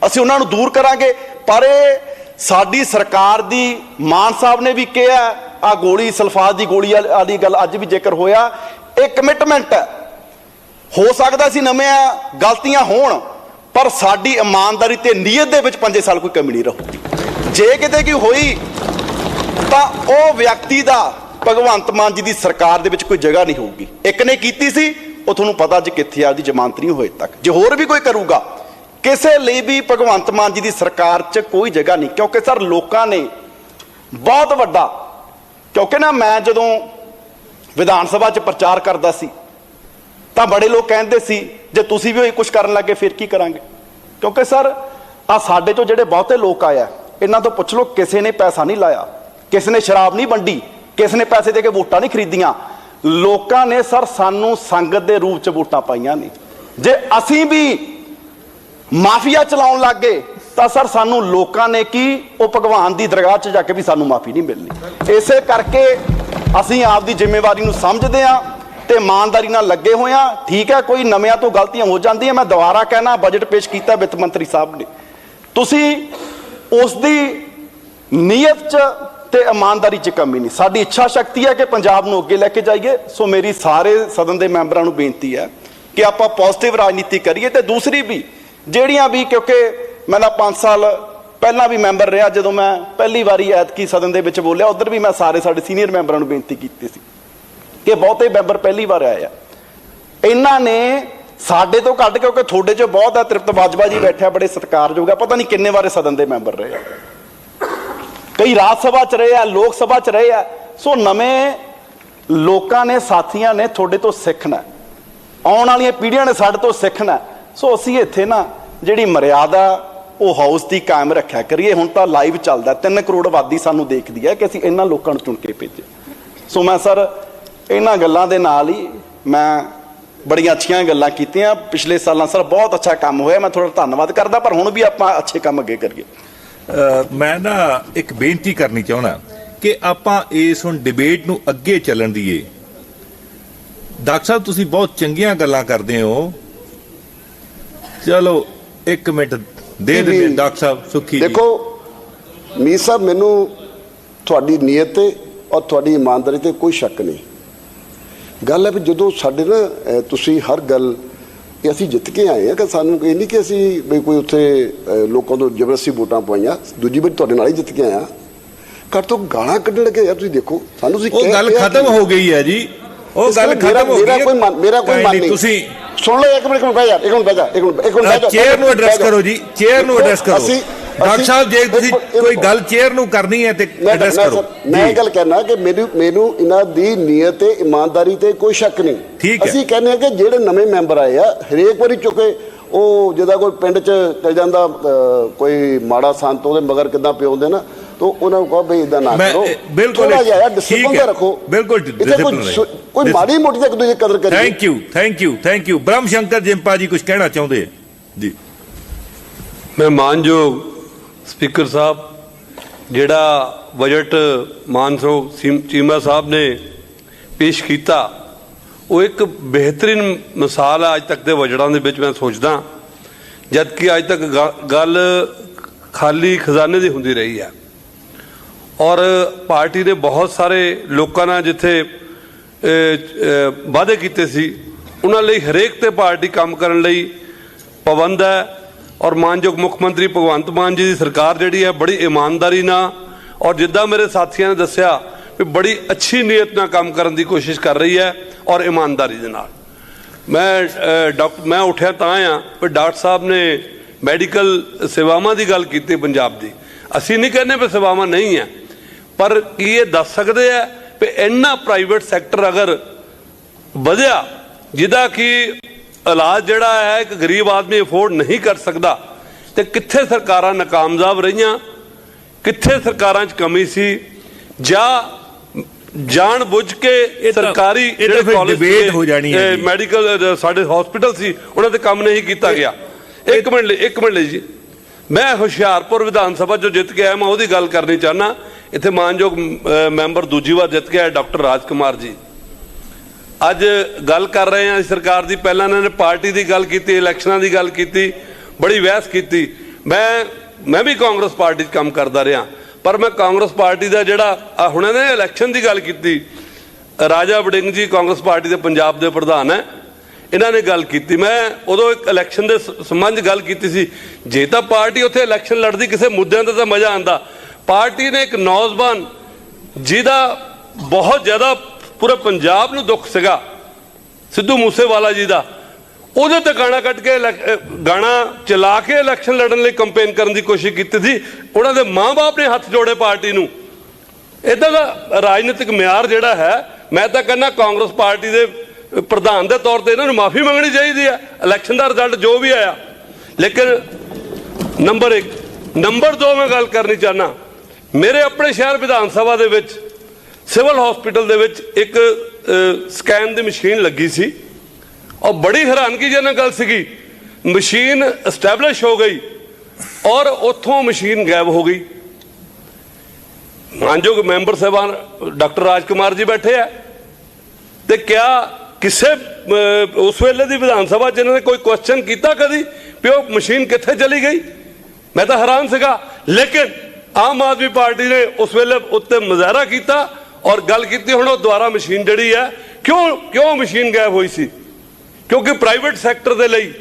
ਅਸੀਂ ਉਹਨਾਂ ਨੂੰ ਦੂਰ ਕਰਾਂਗੇ। ਪਰ ਇਹ ਸਾਡੀ ਸਰਕਾਰ ਦੀ, ਮਾਨ ਸਾਹਿਬ ਨੇ ਵੀ ਕਿਹਾ, ਆ ਗੋਲੀ ਸਲਫਾਤ ਦੀ ਗੋਲੀ ਵਾਲੀ ਗੱਲ ਅੱਜ ਵੀ ਜ਼ਿਕਰ ਹੋਇਆ, ਇਹ ਕਮਿਟਮੈਂਟ ਹੈ। ਹੋ ਸਕਦਾ ਸੀ ਨਵੀਆਂ ਗਲਤੀਆਂ ਹੋਣ, ਪਰ ਸਾਡੀ ਇਮਾਨਦਾਰੀ ਤੇ ਨੀਅਤ ਦੇ ਵਿੱਚ 5 ਸਾਲ ਕੋਈ ਕਮੀ ਨਹੀਂ ਰਹੂਗੀ। ਜੇ ਕਿਤੇ ਕੋਈ ਹੋਈ ਤਾਂ ਉਹ ਵਿਅਕਤੀ ਦਾ ਭਗਵੰਤ ਮਾਨ ਜੀ ਦੀ ਸਰਕਾਰ ਦੇ ਵਿੱਚ ਕੋਈ ਜਗ੍ਹਾ ਨਹੀਂ ਹੋਊਗੀ। ਇੱਕ ਨੇ ਕੀਤੀ ਸੀ, ਉਹ ਤੁਹਾਨੂੰ ਪਤਾ ਅੱਜ ਕਿੱਥੇ ਆ, ਉਹਦੀ ਜ਼ਮਾਨਤ ਨਹੀਂ ਹੋਏ ਤੱਕ। ਜੇ ਹੋਰ ਵੀ ਕੋਈ ਕਰੂਗਾ, ਕਿਸੇ ਲਈ ਵੀ ਭਗਵੰਤ ਮਾਨ ਜੀ ਦੀ ਸਰਕਾਰ 'ਚ ਕੋਈ ਜਗ੍ਹਾ ਨਹੀਂ। ਕਿਉਂਕਿ ਸਰ ਲੋਕਾਂ ਨੇ ਬਹੁਤ ਵੱਡਾ, ਕਿਉਂਕਿ ਨਾ ਮੈਂ ਜਦੋਂ ਵਿਧਾਨ ਸਭਾ 'ਚ ਪ੍ਰਚਾਰ ਕਰਦਾ ਸੀ ਤਾਂ ਬੜੇ ਲੋਕ ਕਹਿੰਦੇ ਸੀ ਜੇ ਤੁਸੀਂ ਵੀ ਕੁਝ ਕਰਨ ਲੱਗੇ ਫਿਰ ਕੀ ਕਰਾਂਗੇ। ਕਿਉਂਕਿ ਸਰ ਆ ਸਾਡੇ 'ਚੋਂ ਜਿਹੜੇ ਬਹੁਤੇ ਲੋਕ ਆਇਆ, ਇਹਨਾਂ ਤੋਂ ਪੁੱਛ ਲਓ, ਕਿਸੇ ਨੇ ਪੈਸਾ ਨਹੀਂ ਲਾਇਆ, ਕਿਸੇ ਨੇ ਸ਼ਰਾਬ ਨਹੀਂ ਵੰਡੀ, ਕਿਸੇ ਨੇ ਪੈਸੇ ਦੇ ਕੇ ਵੋਟਾਂ ਨਹੀਂ ਖਰੀਦੀਆਂ। ਲੋਕਾਂ ਨੇ ਸਰ ਸਾਨੂੰ ਸੰਗਤ ਦੇ ਰੂਪ 'ਚ ਵੋਟਾਂ ਪਾਈਆਂ ਨੇ। ਜੇ ਅਸੀਂ ਵੀ ਮਾਫੀਆ ਚਲਾਉਣ ਲੱਗ ਗਏ ਤਾਂ ਸਰ ਸਾਨੂੰ ਲੋਕਾਂ ਨੇ ਕੀ, ਉਹ ਭਗਵਾਨ ਦੀ ਦਰਗਾਹ 'ਚ ਜਾ ਕੇ ਵੀ ਸਾਨੂੰ ਮਾਫੀ ਨਹੀਂ ਮਿਲਣੀ। ਇਸੇ ਕਰਕੇ ਅਸੀਂ ਆਪਦੀ ਜ਼ਿੰਮੇਵਾਰੀ ਨੂੰ ਸਮਝਦੇ ਹਾਂ ਤੇ ਇਮਾਨਦਾਰੀ ਨਾਲ ਲੱਗੇ ਹੋਏ ਹਾਂ। ਠੀਕ ਹੈ, ਕੋਈ ਨਵਿਆਂ ਤੋਂ ਗਲਤੀਆਂ ਹੋ ਜਾਂਦੀਆਂ। ਮੈਂ ਦੁਬਾਰਾ ਕਹਿਣਾ, ਬਜਟ ਪੇਸ਼ ਕੀਤਾ ਵਿੱਤ ਮੰਤਰੀ ਸਾਹਿਬ ਨੇ, ਤੁਸੀਂ ਉਸ ਦੀ ਨੀਅਤ 'ਚ ਤੇ ਇਮਾਨਦਾਰੀ 'ਚ ਕਮੀ ਨਹੀਂ। ਸਾਡੀ ਇੱਛਾ ਸ਼ਕਤੀ ਹੈ ਕਿ ਪੰਜਾਬ ਨੂੰ ਅੱਗੇ ਲੈ ਕੇ ਜਾਈਏ। ਸੋ ਮੇਰੀ ਸਾਰੇ ਸਦਨ ਦੇ ਮੈਂਬਰਾਂ ਨੂੰ ਬੇਨਤੀ ਹੈ ਕਿ ਆਪਾਂ ਪੋਜ਼ਿਟਿਵ ਰਾਜਨੀਤੀ ਕਰੀਏ। ਤੇ ਦੂਸਰੀ ਵੀ ਜਿਹੜੀਆਂ ਵੀ, ਕਿਉਂਕਿ ਮੈਂ ਨਾ 5 ਸਾਲ ਪਹਿਲਾਂ ਵੀ ਮੈਂਬਰ ਰਿਹਾ, ਜਦੋਂ ਮੈਂ ਪਹਿਲੀ ਵਾਰੀ ਐਤਕੀ ਸਦਨ ਦੇ ਵਿੱਚ ਬੋਲਿਆ, ਉਧਰ ਵੀ ਮੈਂ ਸਾਰੇ ਸਾਡੇ ਸੀਨੀਅਰ ਮੈਂਬਰਾਂ ਨੂੰ ਬੇਨਤੀ ਕੀਤੀ ਸੀ ਕਿ ਬਹੁਤੇ ਮੈਂਬਰ ਪਹਿਲੀ ਵਾਰ ਆਏ ਆ, ਇਹਨਾਂ ਨੇ ਸਾਡੇ ਤੋਂ ਘੱਟ, ਕਿਉਂਕਿ ਤੁਹਾਡੇ 'ਚ ਬਹੁਤ ਆ, ਤ੍ਰਿਪਤ ਬਾਜਵਾ ਜੀ ਬੈਠਿਆ, ਬੜੇ ਸਤਿਕਾਰਯੋਗ ਆ, ਪਤਾ ਨਹੀਂ ਕਿੰਨੇ ਵਾਰੇ ਸਦਨ ਦੇ ਮੈਂਬਰ ਰਹੇ ਆ, ਕਈ ਰਾਜ ਸਭਾ 'ਚ ਰਹੇ ਆ, ਲੋਕ ਸਭਾ 'ਚ ਰਹੇ ਆ। ਸੋ ਨਵੇਂ ਲੋਕਾਂ ਨੇ, ਸਾਥੀਆਂ ਨੇ ਤੁਹਾਡੇ ਤੋਂ ਸਿੱਖਣਾ, ਆਉਣ ਵਾਲੀਆਂ ਪੀੜ੍ਹੀਆਂ ਨੇ ਸਾਡੇ ਤੋਂ ਸਿੱਖਣਾ। ਸੋ ਅਸੀਂ ਇੱਥੇ ਨਾ ਜਿਹੜੀ ਮਰਿਆਦਾ ਉਹ ਹਾਊਸ ਦੀ ਕਾਇਮ ਰੱਖਿਆ ਕਰੀਏ। ਹੁਣ ਤਾਂ ਲਾਈਵ ਚੱਲਦਾ, 3 ਕਰੋੜ ਆਬਾਦੀ ਸਾਨੂੰ ਦੇਖਦੀ ਹੈ ਕਿ ਅਸੀਂ ਇਹਨਾਂ ਲੋਕਾਂ ਨੂੰ ਚੁਣ ਕੇ ਭੇਜੇ। ਸੋ ਮੈਂ ਸਰ ਇਹਨਾਂ ਗੱਲਾਂ ਦੇ ਨਾਲ ਹੀ ਮੈਂ ਬੜੀਆਂ ਅੱਛੀਆਂ ਗੱਲਾਂ ਕੀਤੀਆਂ ਪਿਛਲੇ ਸਾਲਾਂ ਸਰ, ਬਹੁਤ ਅੱਛਾ ਕੰਮ ਹੋਇਆ, ਮੈਂ ਤੁਹਾਡਾ ਧੰਨਵਾਦ ਕਰਦਾ, ਪਰ ਹੁਣ ਵੀ ਆਪਾਂ ਅੱਛੇ ਕੰਮ ਅੱਗੇ ਕਰੀਏ। ਮੈਂ ਨਾ ਇੱਕ ਬੇਨਤੀ ਕਰਨੀ ਚਾਹੁੰਦਾ ਕਿ ਆਪਾਂ ਇਸ ਹੁਣ ਡਿਬੇਟ ਨੂੰ ਅੱਗੇ ਚੱਲਣ ਦੀਏ। ਡਾਕਟਰ ਸਾਹਿਬ ਤੁਸੀਂ ਬਹੁਤ ਚੰਗੀਆਂ ਗੱਲਾਂ ਕਰਦੇ ਹੋ, ਚਲੋ 1 ਮਿੰਟ ਦੇ ਦਿੰਦੇ ਡਾਕਟਰ ਸਾਹਿਬ ਸੁੱਖੀ ਜੀ। ਦੇਖੋ ਮੀਰ ਸਾਹਿਬ, ਮੈਨੂੰ ਤੁਹਾਡੀ ਨੀਅਤ ਤੇ ਔਰ ਤੁਹਾਡੀ ਇਮਾਨਦਾਰੀ ਤੇ ਕੋਈ ਸ਼ੱਕ ਨਹੀਂ। ਗੱਲ ਹੈ ਵੀ ਜਦੋਂ ਸਾਡੇ ਨਾ ਤੁਸੀਂ ਹਰ ਗੱਲ ਇਹ ਅਸੀਂ ਜਿੱਤ ਕੇ ਆਏ ਆ, ਕਿ ਸਾਨੂੰ ਇਹ ਨਹੀਂ ਕਿ ਅਸੀਂ ਵੀ ਕੋਈ ਉੱਥੇ ਲੋਕਾਂ ਤੋਂ ਜ਼ਬਰਦਸਤੀ ਵੋਟਾਂ ਪਵਾਈਆਂ। ਦੂਜੀ ਵਾਰ ਤੁਹਾਡੇ ਨਾਲ ਹੀ ਜਿੱਤ ਕੇ ਆਇਆ। ਘੱਟ ਤੋਂ ਗਾਲਾਂ ਕੱਢਣ ਲੱਗੇ ਯਾਰ, ਤੁਸੀਂ ਦੇਖੋ ਸਾਨੂੰ ਤੁਸੀਂ ਉਹ ਗੱਲ ਖਤਮ ਹੋ ਗਈ ਹੈ ਜੀ, ਉਹ ਗੱਲ ਖਤਮ ਹੋ ਗਈ ਹੈ। ਮੇਰਾ ਕੋਈ ਮਨ ਨਹੀਂ। ਤੁਸੀਂ ਸੁਣ ਲਓ, ਇੱਕ ਮਿੰਟ ਬਹਿ ਜਾ, ਇੱਕ ਮਿੰਟ ਬਹਿ ਜਾ। ਚੇਅਰ ਨੂੰ ਐਡਰੈਸ ਕਰੋ ਜੀ, ਚੇਅਰ ਨੂੰ ਐਡਰੈਸ ਕਰੋ। ਡਾਕਟਰ ਸਾਹਿਬ ਜੇ ਤੁਸੀਂ ਕੋਈ ਗੱਲ ਚੇਅਰ ਨੂੰ ਕਰਨੀ ਹੈ ਤੇ ਐਡਰੈਸ ਕਰੋ। ਮੈਂ ਇਹ ਗੱਲ ਕਹਿਣਾ ਕਿ ਮੈਨੂੰ ਇਹਨਾਂ ਦੀ ਨੀਅਤ ਤੇ ਇਮਾਨਦਾਰੀ ਤੇ ਕੋਈ ਸ਼ੱਕ ਨਹੀਂ। ਠੀਕ ਹੈ। ਅਸੀਂ ਕਹਿੰਦੇ ਆ ਕਿ ਜਿਹੜੇ ਨਵੇਂ ਮੈਂਬਰ ਆਏ ਆ, ਹਰੇਕ ਵਾਰੀ ਚੁੱਕੇ ਉਹ ਜਿਹਦਾ ਕੋਈ ਪਿੰਡ 'ਚ ਚਲ ਜਾਂਦਾ ਕੋਈ ਮਾੜਾ ਸੰਤ, ਉਹਦੇ ਮਗਰ ਕਿੱਦਾਂ ਪਿਆਉਂਦੇ ਨਾ, ਤਾਂ ਉਹਨਾਂ ਨੂੰ ਕਹੋ ਬਈ ਇਦਾਂ ਨਾ ਕਰੋ। ਬਿਲਕੁਲ ਥੋੜਾ ਜਿਹਾ ਡਿਸਪਲਿਨ ਤਾਂ ਰੱਖੋ। ਬਿਲਕੁਲ ਕੋਈ ਮਾੜੀ ਮੋਟੀ ਤੱਕ ਦੂਜੇ ਕਦਰ ਕਰੀਏ। Thank you. ਬ੍ਰਹਮ ਸ਼ੰਕਰ ਜਿੰਪਾ ਜੀ ਕੁਝ ਕਹਿਣਾ ਚਾਹੁੰਦੇ ਆ ਜੀ। ਮੈਂ ਮਾਨਯੋਗ ਸਪੀਕਰ ਸਾਹਿਬ, ਜਿਹੜਾ ਬਜਟ ਮਾਨਯੋਗ ਚੀਮਾ ਸਾਹਿਬ ਨੇ ਪੇਸ਼ ਕੀਤਾ, ਉਹ ਇੱਕ ਬਿਹਤਰੀਨ ਮਿਸਾਲ ਹੈ ਅੱਜ ਤੱਕ ਦੇ ਬਜਟਾਂ ਦੇ ਵਿੱਚ। ਮੈਂ ਸੋਚਦਾ ਜਦ ਕਿ ਅੱਜ ਤੱਕ ਗੱਲ ਖਾਲੀ ਖਜ਼ਾਨੇ ਦੀ ਹੁੰਦੀ ਰਹੀ ਹੈ, ਔਰ ਪਾਰਟੀ ਨੇ ਬਹੁਤ ਸਾਰੇ ਲੋਕਾਂ ਨਾਲ ਜਿੱਥੇ ਵਾਅਦੇ ਕੀਤੇ ਸੀ, ਉਹਨਾਂ ਲਈ ਹਰੇਕ ਤੇ ਪਾਰਟੀ ਕੰਮ ਕਰਨ ਲਈ ਪਾਬੰਦ ਹੈ। ਔਰ ਮਾਨਯੋਗ ਮੁੱਖ ਮੰਤਰੀ ਭਗਵੰਤ ਮਾਨ ਜੀ ਦੀ ਸਰਕਾਰ ਜਿਹੜੀ ਹੈ ਬੜੀ ਇਮਾਨਦਾਰੀ ਨਾਲ, ਔਰ ਜਿੱਦਾਂ ਮੇਰੇ ਸਾਥੀਆਂ ਨੇ ਦੱਸਿਆ ਵੀ ਬੜੀ ਅੱਛੀ ਨੀਅਤ ਨਾਲ ਕੰਮ ਕਰਨ ਦੀ ਕੋਸ਼ਿਸ਼ ਕਰ ਰਹੀ ਹੈ ਔਰ ਇਮਾਨਦਾਰੀ ਦੇ ਨਾਲ। ਮੈਂ ਉੱਠਿਆ ਤਾਂ ਆ ਵੀ ਡਾਕਟਰ ਸਾਹਿਬ ਨੇ ਮੈਡੀਕਲ ਸੇਵਾਵਾਂ ਦੀ ਗੱਲ ਕੀਤੀ ਪੰਜਾਬ ਦੀ। ਅਸੀਂ ਨਹੀਂ ਕਹਿੰਦੇ ਵੀ ਸੇਵਾਵਾਂ ਨਹੀਂ ਹੈ, ਪਰ ਕੀ ਇਹ ਦੱਸ ਸਕਦੇ ਆ ਵੀ ਇੰਨਾ ਪ੍ਰਾਈਵੇਟ ਸੈਕਟਰ ਅਗਰ ਵਧਿਆ ਜਿਹਦਾ ਕਿ ਇਲਾਜ ਜਿਹੜਾ ਹੈ ਇੱਕ ਗਰੀਬ ਆਦਮੀ ਅਫੋਰਡ ਨਹੀਂ ਕਰ ਸਕਦਾ, ਤੇ ਕਿੱਥੇ ਸਰਕਾਰਾਂ ਨਾਕਾਮਯਾਬ ਰਹੀਆਂ, ਕਿੱਥੇ ਸਰਕਾਰਾਂ 'ਚ ਕਮੀ ਸੀ, ਜਾਂ ਜਾਣ ਬੁੱਝ ਕੇ ਸਰਕਾਰੀ ਡਿਬੇਟ ਹੋ ਜਾਣੀ ਹੈ। ਮੈਡੀਕਲ ਸਾਡੇ ਹਸਪੀਟਲ ਸੀ ਉਹਨਾਂ ਤੇ ਕੰਮ ਨਹੀਂ ਕੀਤਾ ਗਿਆ। ਇੱਕ ਮਿੰਟ ਲਈ ਜੀ, ਮੈਂ ਹੁਸ਼ਿਆਰਪੁਰ ਵਿਧਾਨ ਸਭਾ ਜੋ ਜਿੱਤ ਕੇ ਆਇਆ, ਮੈਂ ਉਹਦੀ ਗੱਲ ਕਰਨੀ ਚਾਹੁੰਦਾ। ਇੱਥੇ ਮਾਨਯੋਗ ਮੈਂਬਰ ਦੂਜੀ ਵਾਰ ਜਿੱਤ ਕੇ ਆਏ ਡਾਕਟਰ ਰਾਜ ਕੁਮਾਰ ਜੀ, ਅੱਜ ਗੱਲ ਕਰ ਰਹੇ ਹਾਂ ਸਰਕਾਰ ਦੀ। ਪਹਿਲਾਂ ਇਹਨਾਂ ਨੇ ਪਾਰਟੀ ਦੀ ਗੱਲ ਕੀਤੀ, ਇਲੈਕਸ਼ਨਾਂ ਦੀ ਗੱਲ ਕੀਤੀ, ਬੜੀ ਬਹਿਸ ਕੀਤੀ। ਮੈਂ ਵੀ ਕਾਂਗਰਸ ਪਾਰਟੀ 'ਚ ਕੰਮ ਕਰਦਾ ਰਿਹਾ, ਪਰ ਮੈਂ ਕਾਂਗਰਸ ਪਾਰਟੀ ਦਾ ਜਿਹੜਾ ਹੁਣ ਇਹਨਾਂ ਨੇ ਇਲੈਕਸ਼ਨ ਦੀ ਗੱਲ ਕੀਤੀ, ਰਾਜਾ ਵੜਿੰਗ ਜੀ ਕਾਂਗਰਸ ਪਾਰਟੀ ਦੇ ਪੰਜਾਬ ਦੇ ਪ੍ਰਧਾਨ ਹੈ, ਇਹਨਾਂ ਨੇ ਗੱਲ ਕੀਤੀ। ਮੈਂ ਉਦੋਂ ਇੱਕ ਇਲੈਕਸ਼ਨ ਦੇ ਸੰਬੰਧ ਗੱਲ ਕੀਤੀ ਸੀ। ਜੇ ਤਾਂ ਪਾਰਟੀ ਉੱਥੇ ਇਲੈਕਸ਼ਨ ਲੜਦੀ ਕਿਸੇ ਮੁੱਦਿਆਂ ਤੇ ਤਾਂ ਮਜ਼ਾ ਆਉਂਦਾ। ਪਾਰਟੀ ਨੇ ਇੱਕ ਨੌਜਵਾਨ ਜਿਹਦਾ ਬਹੁਤ ਜ਼ਿਆਦਾ ਪੂਰੇ ਪੰਜਾਬ ਨੂੰ ਦੁੱਖ ਸੀਗਾ, ਸਿੱਧੂ ਮੂਸੇਵਾਲਾ ਜੀ ਦਾ, ਉਹਦੇ ਤੇ ਗਾਣਾ ਕੱਢ ਕੇ ਗਾਣਾ ਚਲਾ ਕੇ ਇਲੈਕਸ਼ਨ ਲੜਨ ਲਈ ਕੰਪੇਨ ਕਰਨ ਦੀ ਕੋਸ਼ਿਸ਼ ਕੀਤੀ ਸੀ। ਉਹਨਾਂ ਦੇ ਮਾਂ-ਬਾਪ ਨੇ ਹੱਥ ਜੋੜੇ ਪਾਰਟੀ ਨੂੰ। ਇੱਦਾਂ ਦਾ ਰਾਜਨੀਤਿਕ ਮਿਆਰ ਜਿਹੜਾ ਹੈ, ਮੈਂ ਤਾਂ ਕਹਿੰਦਾ ਕਾਂਗਰਸ ਪਾਰਟੀ ਦੇ ਪ੍ਰਧਾਨ ਦੇ ਤੌਰ ਤੇ ਇਹਨਾਂ ਨੂੰ ਮਾਫੀ ਮੰਗਣੀ ਚਾਹੀਦੀ ਹੈ ਇਲੈਕਸ਼ਨ ਦਾ ਰਿਜ਼ਲਟ ਜੋ ਵੀ ਆਇਆ। ਲੇਕਿਨ ਨੰਬਰ 1, ਨੰਬਰ 2 ਮੈਂ ਗੱਲ ਕਰਨੀ ਚਾਹੁੰਦਾ। ਮੇਰੇ ਆਪਣੇ ਸ਼ਹਿਰ ਵਿਧਾਨ ਸਭਾ ਦੇ ਵਿੱਚ ਸਿਵਲ ਹਸਪੀਟਲ ਦੇ ਵਿੱਚ ਇੱਕ ਸਕੈਨ ਦੀ ਮਸ਼ੀਨ ਲੱਗੀ ਸੀ, ਔਰ ਬੜੀ ਹੈਰਾਨਗੀਜਨਕ ਗੱਲ ਸੀਗੀ, ਮਸ਼ੀਨ ਐਸਟੈਬਲਿਸ਼ ਹੋ ਗਈ ਔਰ ਉੱਥੋਂ ਮਸ਼ੀਨ ਗਾਇਬ ਹੋ ਗਈ। ਮਾਨਯੋਗ ਮੈਂਬਰ ਸਾਹਿਬਾਨ ਡਾਕਟਰ ਰਾਜ ਕੁਮਾਰ ਜੀ ਬੈਠੇ ਆ, ਤੇ ਕਿਆ ਕਿਸੇ ਉਸ ਵੇਲੇ ਦੀ ਵਿਧਾਨ ਸਭਾ 'ਚ ਇਹਨਾਂ ਨੇ ਕੋਈ ਕੁਐਸਚਨ ਕੀਤਾ ਕਦੀ ਵੀ ਉਹ ਮਸ਼ੀਨ ਕਿੱਥੇ ਚਲੀ ਗਈ? ਮੈਂ ਤਾਂ ਹੈਰਾਨ ਸੀਗਾ। ਲੇਕਿਨ ਆਮ ਆਦਮੀ ਪਾਰਟੀ ਨੇ ਉਸ ਵੇਲੇ ਉੱਤੇ ਮੁਜ਼ਾਹਰਾ ਕੀਤਾ ਔਰ ਗੱਲ ਕੀਤੀ। ਹੁਣ ਉਹ ਦੁਬਾਰਾ ਮਸ਼ੀਨ ਜਿਹੜੀ ਹੈ, ਕਿਉਂ ਮਸ਼ੀਨ ਗਾਇਬ ਹੋਈ ਸੀ? ਕਿਉਂਕਿ ਪ੍ਰਾਈਵੇਟ ਸੈਕਟਰ ਦੇ ਲਈ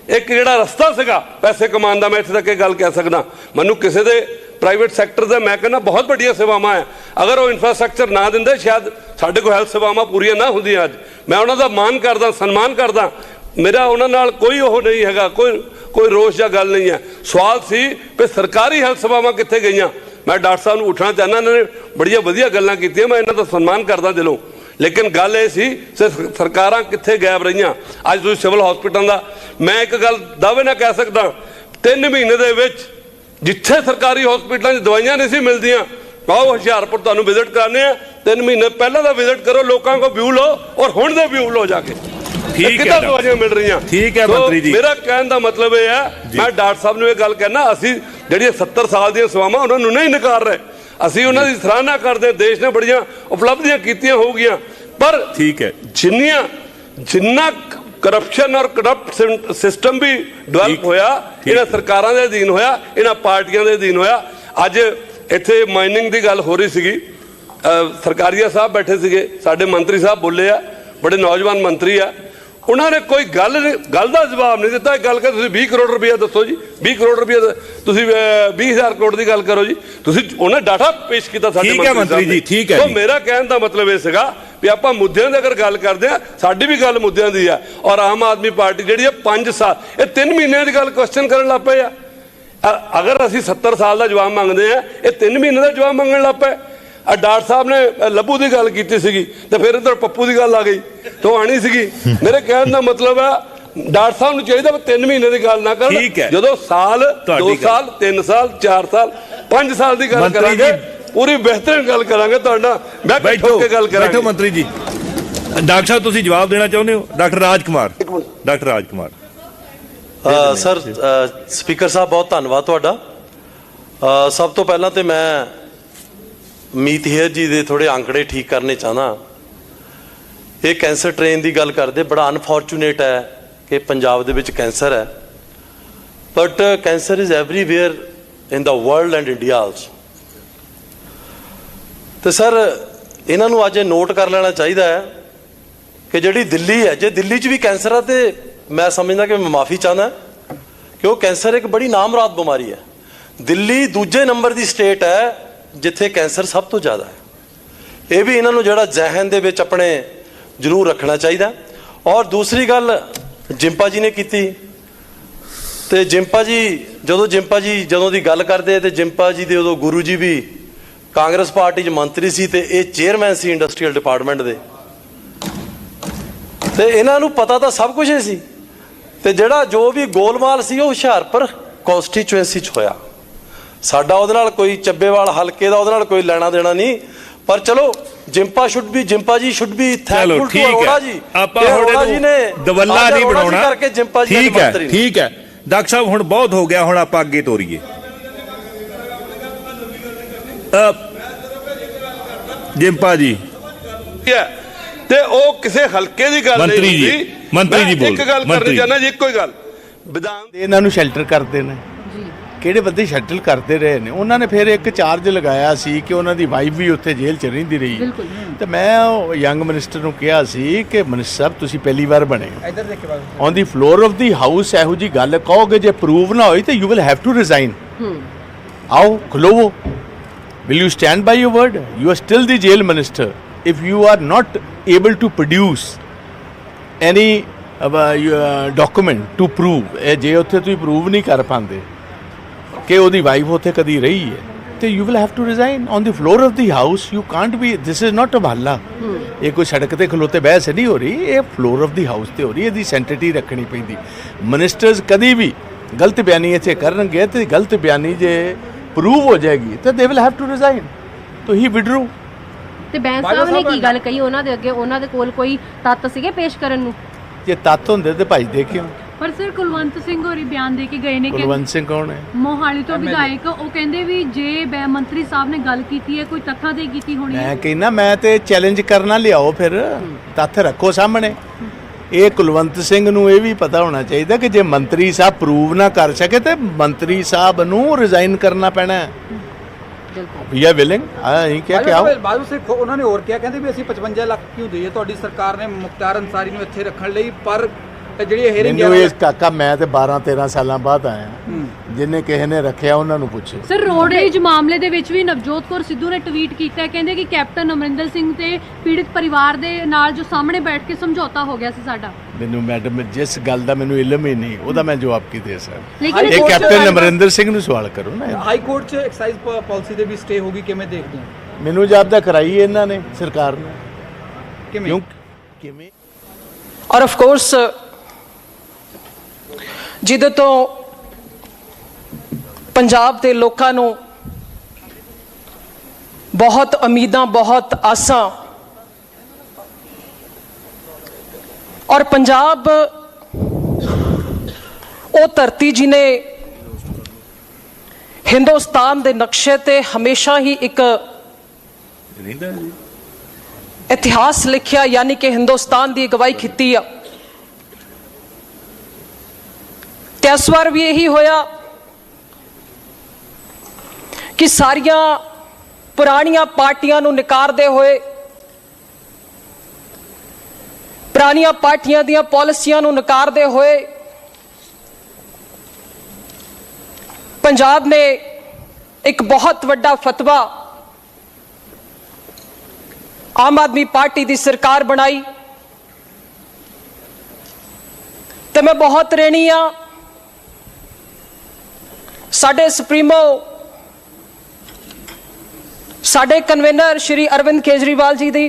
ਇੱਕ ਜਿਹੜਾ ਰਸਤਾ ਸੀਗਾ ਪੈਸੇ ਕਮਾਉਣ ਦਾ, ਮੈਂ ਇੱਥੇ ਤੱਕ ਇਹ ਗੱਲ ਕਹਿ ਸਕਦਾ, ਮੈਨੂੰ ਕਿਸੇ ਦੇ ਪ੍ਰਾਈਵੇਟ ਸੈਕਟਰ ਦਾ ਮੈਂ ਕਹਿੰਦਾ ਬਹੁਤ ਵੱਡੀਆਂ ਸੇਵਾਵਾਂ ਹੈ, ਅਗਰ ਉਹ ਇਨਫਰਾਸਟ੍ਰਕਚਰ ਨਾ ਦਿੰਦੇ ਸ਼ਾਇਦ ਸਾਡੇ ਕੋਲ ਹੈਲਥ ਸੇਵਾਵਾਂ ਪੂਰੀਆਂ ਨਾ ਹੁੰਦੀਆਂ। ਅੱਜ ਮੈਂ ਉਹਨਾਂ ਦਾ ਮਾਣ ਕਰਦਾ, ਸਨਮਾਨ ਕਰਦਾ, ਮੇਰਾ ਉਹਨਾਂ ਨਾਲ ਕੋਈ ਉਹ ਨਹੀਂ ਹੈਗਾ, ਕੋਈ ਰੋਸ਼ ਜਾਂ ਗੱਲ ਨਹੀਂ ਹੈ। ਸਵਾਲ ਸੀ ਕਿ ਸਰਕਾਰੀ ਹੈਲਥ ਸੇਵਾਵਾਂ ਕਿੱਥੇ ਗਈਆਂ। ਮੈਂ ਡਾਕਟਰ ਸਾਹਿਬ ਨੂੰ ਉੱਠਣਾ ਚਾਹੁੰਦਾ, ਇਹਨਾਂ ਨੇ ਬੜੀਆਂ ਵਧੀਆ ਗੱਲਾਂ ਕੀਤੀਆਂ, ਮੈਂ ਇਹਨਾਂ ਦਾ ਸਨਮਾਨ ਕਰਦਾ ਦਿਲੋਂ। ਲੇਕਿਨ ਗੱਲ ਇਹ ਸੀ ਸਰਕਾਰਾਂ ਕਿੱਥੇ ਗਾਇਬ ਰਹੀਆਂ। ਅੱਜ ਤੁਸੀਂ ਸਿਵਲ ਹਸਪੀਟਲ ਦਾ, ਮੈਂ ਇੱਕ ਗੱਲ ਦਾਅਵੇ ਨਾਲ ਕਹਿ ਸਕਦਾ, 3 ਮਹੀਨੇ ਦੇ ਵਿੱਚ ਜਿੱਥੇ ਸਰਕਾਰੀ ਹਸਪੀਟਲਾਂ 'ਚ ਦਵਾਈਆਂ ਨਹੀਂ ਸੀ ਮਿਲਦੀਆਂ, ਆਓ ਹੁਸ਼ਿਆਰਪੁਰ ਤੁਹਾਨੂੰ ਵਿਜ਼ਿਟ ਕਰਨੇ ਆ। 3 ਮਹੀਨੇ ਪਹਿਲਾਂ ਦਾ ਵਿਜ਼ਿਟ ਕਰੋ, ਲੋਕਾਂ ਕੋਲ ਵਿਊ ਲਓ ਔਰ ਹੁਣ ਦੇ ਵਿਊ ਲਓ ਜਾ ਕੇ। ਠੀਕ ਹੈ, ਕਿੱਦਾਂ ਦਵਾਈਆਂ ਮਿਲ ਰਹੀਆਂ। ਠੀਕ ਹੈ ਮੰਤਰੀ ਜੀ। ਮੇਰਾ ਕਹਿਣ ਦਾ ਮਤਲਬ ਇਹ ਹੈ, ਮੈਂ ਡਾਕਟਰ ਸਾਹਿਬ ਨੂੰ ਇਹ ਗੱਲ ਕਹਿਣਾ, ਅਸੀਂ ਜਿਹੜੀਆਂ 70 ਸਾਲ ਦੀਆਂ ਸੇਵਾਵਾਂ ਉਹਨਾਂ ਨੂੰ ਨਹੀਂ ਨਕਾਰ ਰਹੇ, ਅਸੀਂ ਉਹਨਾਂ ਦੀ ਸਰਾਹਨਾ ਕਰਦੇ। ਦੇਸ਼ ਨੇ ਬੜੀਆਂ ਉਪਲਬਧੀਆਂ ਕੀਤੀਆਂ ਹੋਊਗੀਆਂ, ਪਰ ਠੀਕ ਹੈ, ਜਿੰਨਾ ਕਰਪਸ਼ਨ ਔਰ ਕਰਪਟ ਸਿਸਟਮ ਵੀ ਡਿਵੈਲਪ ਹੋਇਆ, ਇਹਨਾਂ ਸਰਕਾਰਾਂ ਦੇ ਅਧੀਨ ਹੋਇਆ, ਇਹਨਾਂ ਪਾਰਟੀਆਂ ਦੇ ਅਧੀਨ ਹੋਇਆ। ਅੱਜ ਇੱਥੇ ਮਾਈਨਿੰਗ ਦੀ ਗੱਲ ਹੋ ਰਹੀ ਸੀਗੀ, ਸਰਕਾਰੀਆ ਸਾਹਿਬ ਬੈਠੇ ਸੀਗੇ, ਸਾਡੇ ਮੰਤਰੀ ਸਾਹਿਬ ਬੋਲੇ ਆ, ਬੜੇ ਨੌਜਵਾਨ ਮੰਤਰੀ ਆ, ਉਹਨਾਂ ਨੇ ਕੋਈ ਗੱਲ ਦਾ ਜਵਾਬ ਨਹੀਂ ਦਿੱਤਾ। ਇੱਕ ਗੱਲ ਕਰ, ਤੁਸੀਂ 20 ਕਰੋੜ ਰੁਪਇਆ ਦੱਸੋ ਜੀ, 20 ਕਰੋੜ ਰੁਪਇਆ ਤੁਸੀਂ 20,000 ਕਰੋੜ ਦੀ ਗੱਲ ਕਰੋ ਜੀ, ਤੁਸੀਂ ਉਹਨਾਂ ਡਾਟਾ ਪੇਸ਼ ਕੀਤਾ ਸਾਡੇ ਮੰਤਰੀ ਜੀ। ਠੀਕ ਹੈ, ਸੋ ਮੇਰਾ ਕਹਿਣ ਦਾ ਮਤਲਬ ਇਹ ਸੀਗਾ ਵੀ ਆਪਾਂ ਮੁੱਦਿਆਂ ਦੀ ਅਗਰ ਗੱਲ ਕਰਦੇ ਆ, ਸਾਡੀ ਵੀ ਗੱਲ ਮੁੱਦਿਆਂ ਦੀ ਆ। ਔਰ ਆਮ ਆਦਮੀ ਪਾਰਟੀ ਜਿਹੜੀ ਆ 5 ਸਾਲ, ਇਹ 3 ਮਹੀਨਿਆਂ ਦੀ ਗੱਲ ਕੁਐਸਚਨ ਕਰਨ ਲੱਗ ਪਏ ਆ। ਅਗਰ ਅਸੀਂ 70 ਸਾਲ ਦਾ ਜਵਾਬ ਮੰਗਦੇ ਆ, ਇਹ 3 ਮਹੀਨੇ ਦਾ ਜਵਾਬ ਮੰਗਣ ਲੱਗ ਪਏ। ਡਾਕਟਰ ਸਾਹਿਬ ਨੇ ਲੱਭੂ ਦੀ ਗੱਲ ਕੀਤੀ ਸੀਗੀ ਤੇ ਫਿਰ ਇੱਧਰ ਪੱਪੂ ਦੀ ਗੱਲ ਆ ਗਈ, ਤੋਂ ਆਣੀ ਸੀਗੀ। ਮੇਰੇ ਕਹਿਣ ਦਾ ਮਤਲਬ ਹੈ, ਡਾਕਟਰ ਸਾਹਿਬ ਨੂੰ ਚਾਹੀਦਾ 3 ਮਹੀਨੇ ਦੀ ਗੱਲ ਨਾ ਕਰਨ, ਜਦੋਂ ਸਾਲ 2 ਸਾਲ 3 ਸਾਲ 4 ਸਾਲ 5 ਸਾਲ ਦੀ ਗੱਲ ਕਰਾਂਗੇ, ਪੂਰੀ ਬਿਹਤਰੀਨ ਗੱਲ ਕਰਾਂਗੇ ਤੁਹਾਡਾ। ਬੈਠੋ ਕੇ ਗੱਲ ਕਰਾਂਗੇ। ਬੈਠੋ ਮੰਤਰੀ ਜੀ। ਡਾਕਟਰ ਸਾਹਿਬ ਤੁਸੀਂ ਜਵਾਬ ਦੇਣਾ ਚਾਹੁੰਦੇ ਹੋ? Doctor Raj Kumar. Doctor Raj Kumar. Sir, speaker ਸਾਹਿਬ ਬਹੁਤ ਧੰਨਵਾਦ ਤੁਹਾਡਾ। ਸਭ ਤੋਂ ਪਹਿਲਾਂ ਤੇ ਮੈਂ ਮੀਤ ਹੇਅਰ ਜੀ ਦੇ ਥੋੜੇ ਅੰਕੜੇ ਠੀਕ ਕਰਨੇ ਚਾਹਨਾ। ਇਹ ਕੈਂਸਰ ਟ੍ਰੇਨ ਦੀ ਗੱਲ ਕਰਦੇ, ਬੜਾ ਅਨਫੋਰਚੂਨੇਟ ਹੈ ਕਿ ਪੰਜਾਬ ਦੇ ਵਿੱਚ ਕੈਂਸਰ ਹੈ, but cancer is everywhere in the world and India also. ਤੇ ਸਰ, ਇਹਨਾਂ ਨੂੰ ਅੱਜ ਨੋਟ ਕਰ ਲੈਣਾ ਚਾਹੀਦਾ ਹੈ ਕਿ ਜਿਹੜੀ ਦਿੱਲੀ ਹੈ, ਜੇ ਦਿੱਲੀ 'ਚ ਵੀ ਕੈਂਸਰ ਹੈ ਤੇ ਮੈਂ ਸਮਝਦਾ ਕਿ ਮੈਂ ਮਾਫੀ ਚਾਹੁੰਦਾ ਕਿ ਉਹ ਕੈਂਸਰ ਇੱਕ ਬੜੀ ਨਾਮਰਾਦ ਬਿਮਾਰੀ ਹੈ। ਦਿੱਲੀ ਦੂਜੇ ਨੰਬਰ ਦੀ ਸਟੇਟ ਹੈ ਜਿੱਥੇ ਕੈਂਸਰ ਸਭ ਤੋਂ ਜ਼ਿਆਦਾ ਹੈ। ਇਹ ਵੀ ਇਹਨਾਂ ਨੂੰ ਜਿਹੜਾ ਜ਼ਿਹਨ ਦੇ ਵਿੱਚ ਆਪਣੇ ਜ਼ਰੂਰ ਰੱਖਣਾ ਚਾਹੀਦਾ। ਔਰ ਦੂਸਰੀ ਗੱਲ ਜਿੰਪਾ ਜੀ ਨੇ ਕੀਤੀ, ਤੇ ਜਿੰਪਾ ਜੀ ਜਦੋਂ ਦੀ ਗੱਲ ਕਰਦੇ ਤੇ ਜਿੰਪਾ ਜੀ ਦੇ ਉਦੋਂ ਗੁਰੂ ਜੀ ਵੀ ਕਾਂਗਰਸ ਪਾਰਟੀ 'ਚ ਮੰਤਰੀ ਸੀ ਤੇ ਇਹ ਚੇਅਰਮੈਨ ਸੀ ਇੰਡਸਟਰੀਅਲ ਡਿਪਾਰਟਮੈਂਟ ਦੇ, ਤੇ ਇਹਨਾਂ ਨੂੰ ਪਤਾ ਤਾਂ ਸਭ ਕੁਝ ਹੀ ਸੀ। ਤੇ ਜਿਹੜਾ ਜੋ ਵੀ ਗੋਲਮਾਲ ਸੀ ਉਹ ਹੁਸ਼ਿਆਰਪੁਰ ਕੌਂਸਟੀਚੁਐਂਸੀ 'ਚ ਹੋਇਆ। ਸਾਡਾ ਉਹਦੇ ਨਾਲ ਕੋਈ ਚੱਬੇਵਾਲ ਹਲਕੇ ਦਾ ਉਹਦੇ ਨਾਲ ਕੋਈ ਲੈਣਾ ਦੇਣਾ ਨਹੀਂ, ਪਰ ਚਲੋ Jimpa ji should be thankful to Arora ji. ਆਪਾਂ ਅਰੋੜਾ ਜੀ ਨੇ ਦਵੱਲਾ ਨਹੀਂ ਬਣਾਉਣਾ ਕਰਕੇ ਜਿੰਪਾ ਜੀ ਠੀਕ ਹੈ, ਠੀਕ ਹੈ। ਡਾਕਟਰ ਸਾਹਿਬ ਹੁਣ ਬਹੁਤ ਹੋ ਗਿਆ, ਹੁਣ ਆਪਾਂ ਅੱਗੇ ਤੋਰੀਏ। ਜਿੰਪਾ ਜੀ ਤੇ ਉਹ ਕਿਸੇ ਹਲਕੇ ਦੀ ਗੱਲ ਨਹੀਂ ਹੁੰਦੀ। ਮੰਤਰੀ ਜੀ ਇੱਕ ਗੱਲ ਕਰਨੀ ਚਾਹੁੰਦਾ ਜੀ, ਇੱਕੋ ਹੀ ਗੱਲ, ਵਿਧਾਨ ਇਹਨਾਂ ਨੂੰ ਸ਼ੈਲਟਰ ਕਰਦੇ ਨੇ, ਕਿਹੜੇ ਬੰਦੇ ਸ਼ੈਲਟਰ ਕਰਦੇ ਰਹੇ ਨੇ। ਉਹਨਾਂ ਨੇ ਫਿਰ ਇੱਕ ਚਾਰਜ ਲਗਾਇਆ ਸੀ ਕਿ ਉਹਨਾਂ ਦੀ ਵਾਈਫ ਵੀ ਉੱਥੇ ਜੇਲ੍ਹ 'ਚ ਰਹਿੰਦੀ ਰਹੀ, ਤੇ ਮੈਂ ਉਹ ਯੰਗ ਮਿਨਿਸਟਰ ਨੂੰ ਕਿਹਾ ਸੀ ਕਿ ਮਿਨਿਸਟਰ ਸਾਹਿਬ ਤੁਸੀਂ ਪਹਿਲੀ ਵਾਰ ਬਣੇ on the floor of the house, ਇਹੋ ਜੀ ਗੱਲ ਕਹੋਗੇ ਜੇ ਪ੍ਰੂਵ ਨਾ ਹੋਈ ਤੇ you will have to resign. ਆਓ ਖਲੋਵੋ, will you stand by your word? You are still the jail minister. If you are not able to produce any document to prove, ਜੇ ਉੱਥੇ ਤੁਸੀਂ ਪ੍ਰੂਵ ਨਹੀਂ ਕਰ ਪਾਉਂਦੇ ਕਿ ਉਹਦੀ ਵਾਈਫ ਉੱਥੇ ਕਦੀ ਰਹੀ ਹੈ, ਤੇ you will have to resign on the floor of the house. You can't be, this is not a ਮਹੱਲਾ, ਇਹ ਕੋਈ ਸੜਕ ਤੇ ਖਲੋਤੇ ਬਹਿਸ ਨਹੀਂ ਹੋ ਰਹੀ, ਇਹ ਫਲੋਰ ਆਫ ਦੀ ਹਾਊਸ ਤੇ ਹੋ ਰਹੀ। ਇਹਦੀ ਸੈਂਟਿਟੀ ਰੱਖਣੀ ਪੈਂਦੀ। ਮਿਨਿਸਟਰਸ ਕਦੀ ਵੀ ਗਲਤ ਬਿਆਨੀ ਇੱਥੇ ਕਰਨਗੇ ਤੇ ਗਲਤ ਬਿਆਨੀ ਜੇ ਪ੍ਰੂਵ ਹੋ ਜਾਏਗੀ ਤਾਂ they will have to resign. ਤੋ ਹੀ ਵਿਡਰੂ। ਤੇ ਬੈਂਸ ਸਾਹਿਬ ਨੇ ਕੀ ਗੱਲ ਕਹੀ ਉਹਨਾਂ ਦੇ ਅੱਗੇ? ਉਹਨਾਂ ਦੇ ਕੋਲ ਕੋਈ ਤੱਤ ਸੀਗੇ ਪੇਸ਼ ਕਰਨ ਨੂੰ? ਜੇ ਤੱਤ ਹੁੰਦੇ ਤੇ ਭਾਈ ਦੇਖਿਓ। ਪਰ ਸਰ ਕੁਲਵੰਤ ਸਿੰਘ ਹੋਰੀ ਬਿਆਨ ਦੇ ਕੇ ਗਏ ਨੇ ਕਿ ਕੁਲਵੰਤ ਸਿੰਘ ਕੌਣ ਹੈ? ਮੋਹਾਲੀ ਤੋਂ ਵਿਧਾਇਕ। ਉਹ ਕਹਿੰਦੇ ਵੀ ਜੇ ਮੰਤਰੀ ਸਾਹਿਬ ਨੇ ਗੱਲ ਕੀਤੀ ਹੈ ਕੋਈ ਤੱਥਾਂ ਤੇ ਕੀਤੀ ਹੋਣੀ ਹੈ। ਮੈਂ ਕਹਿੰਦਾ ਮੈਂ ਤੇ ਚੈਲੰਜ ਕਰਨਾ, ਲਿਆਓ ਫਿਰ ਤੱਥ ਰੱਖੋ ਸਾਹਮਣੇ। ਇਹ ਕੁਲਵੰਤ ਸਿੰਘ ਨੂੰ ਇਹ ਵੀ ਪਤਾ ਹੋਣਾ ਚਾਹੀਦਾ ਕਿ ਜੇ ਮੰਤਰੀ ਸਾਹਿਬ ਪ੍ਰੂਵ ਨਾ ਕਰ ਸਕੇ ਤੇ ਮੰਤਰੀ ਸਾਹਿਬ ਨੂੰ ਰਿਜ਼ਾਈਨ ਕਰਨਾ ਪੈਣਾ ਹੈ। We are willing. ਅਸੀਂ ਕਿਹਾ ਕਿ ਆਓ। ਬਾਦੂ ਸਿੰਘ ਉਹਨਾਂ ਨੇ ਹੋਰ ਕਿਹਾ, ਕਹਿੰਦੇ ਵੀ ਅਸੀਂ 55 ਲੱਖ ਕਿਉਂ ਦਈਏ, ਤੁਹਾਡੀ ਸਰਕਾਰ ਨੇ ਮੁਖਤਾਰ ਅੰਸਾਰੀ ਨੂੰ ਇੱਥੇ ਰੱਖਣ ਲਈ, ਪਰ ਜਿਹੜੀ ਹੀਅਰਿੰਗ ਮੈਨੂੰ ਇਸ ਕਾਕਾ ਮੈਂ ਤੇ 12-13 ਸਾਲਾਂ ਬਾਅਦ ਆਇਆ, ਜਿੰਨੇ ਕਿਸੇ ਨੇ ਰੱਖਿਆ ਉਹਨਾਂ ਨੂੰ ਪੁੱਛੇ। ਸਰ, ਰੋਡਰੇਜ ਮਾਮਲੇ ਦੇ ਵਿੱਚ ਵੀ ਨਵਜੋਤ ਕੌਰ ਸਿੱਧੂ ਨੇ ਟਵੀਟ ਕੀਤਾ, ਕਹਿੰਦੇ ਕਿ ਕੈਪਟਨ ਅਮਰਿੰਦਰ ਸਿੰਘ ਤੇ ਪੀੜਿਤ ਪਰਿਵਾਰ ਦੇ ਨਾਲ ਜੋ ਸਾਹਮਣੇ ਬੈਠ ਕੇ ਸਮਝੌਤਾ ਹੋ ਗਿਆ ਸੀ ਸਾਡਾ। ਮੈਨੂੰ ਮੈਡਮ ਜਿਸ ਗੱਲ ਦਾ ਮੈਨੂੰ ਇਲਮ ਹੀ ਨਹੀਂ, ਉਹਦਾ ਮੈਂ ਜਵਾਬ ਕੀ ਦੇ ਸਕਦਾ। ਇਹ ਕੈਪਟਨ ਅਮਰਿੰਦਰ ਸਿੰਘ ਨੂੰ ਸਵਾਲ ਕਰੋ ਨਾ। ਹਾਈ ਕੋਰਟ 'ਚ ਐਕਸਾਈਜ਼ ਪਾਲਿਸੀ ਦੇ ਵੀ ਸਟੇ ਹੋ ਗਈ, ਕਿਵੇਂ ਦੇਖਦੇ ਹੋ? ਮੈਨੂੰ ਜਾਪਦਾ ਕਰਾਈ ਇਹਨਾਂ ਨੇ ਸਰਕਾਰ ਨੇ। ਕਿਵੇਂ? ਔਰ ਆਫ ਕੋਰਸ ਜਿਹਦੇ ਤੋਂ ਪੰਜਾਬ ਦੇ ਲੋਕਾਂ ਨੂੰ ਬਹੁਤ ਉਮੀਦਾਂ, ਬਹੁਤ ਆਸਾਂ, ਔਰ ਪੰਜਾਬ ਉਹ ਧਰਤੀ ਜਿਹਨੇ ਹਿੰਦੁਸਤਾਨ ਦੇ ਨਕਸ਼ੇ ਤੇ ਹਮੇਸ਼ਾ ਹੀ ਇੱਕ ਇਤਿਹਾਸ ਲਿਖਿਆ, ਯਾਨੀ ਕਿ ਹਿੰਦੁਸਤਾਨ ਦੀ ਅਗਵਾਈ ਕੀਤੀ ਆ। ਤੇ ਇਸ ਵਾਰ ਵੀ ਇਹੀ ਹੋਇਆ ਕਿ ਸਾਰੀਆਂ ਪੁਰਾਣੀਆਂ ਪਾਰਟੀਆਂ ਨੂੰ ਨਕਾਰਦੇ ਹੋਏ, ਪੁਰਾਣੀਆਂ ਪਾਰਟੀਆਂ ਦੀਆਂ ਪਾਲਿਸੀਆਂ ਨੂੰ ਨਕਾਰਦੇ ਹੋਏ ਪੰਜਾਬ ਨੇ ਇੱਕ ਬਹੁਤ ਵੱਡਾ ਫਤਵਾ ਆਮ ਆਦਮੀ ਪਾਰਟੀ ਦੀ ਸਰਕਾਰ ਬਣਾਈ। ਤੇ ਮੈਂ ਬਹੁਤ ਰਹਿਣੀ ਆ ਸਾਡੇ ਸੁਪਰੀਮੋ, ਸਾਡੇ ਕਨਵੀਨਰ ਸ਼੍ਰੀ ਅਰਵਿੰਦ ਕੇਜਰੀਵਾਲ ਜੀ ਦੀ,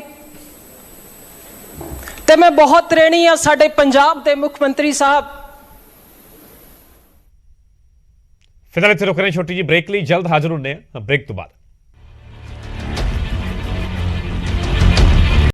ਤੇ ਮੈਂ ਬਹੁਤ ਰਹਿਣੀ ਆ ਸਾਡੇ ਪੰਜਾਬ ਦੇ ਮੁੱਖ ਮੰਤਰੀ ਸਾਹਿਬ। ਫਿਲਹਾਲ ਇੱਥੇ ਰੁਕ ਰਹੇ, ਛੋਟੀ ਜੀ ਬ੍ਰੇਕ ਲਈ, ਜਲਦ ਹਾਜ਼ਰ ਹੁੰਦੇ ਹਾਂ ਬ੍ਰੇਕ ਤੋਂ ਬਾਅਦ।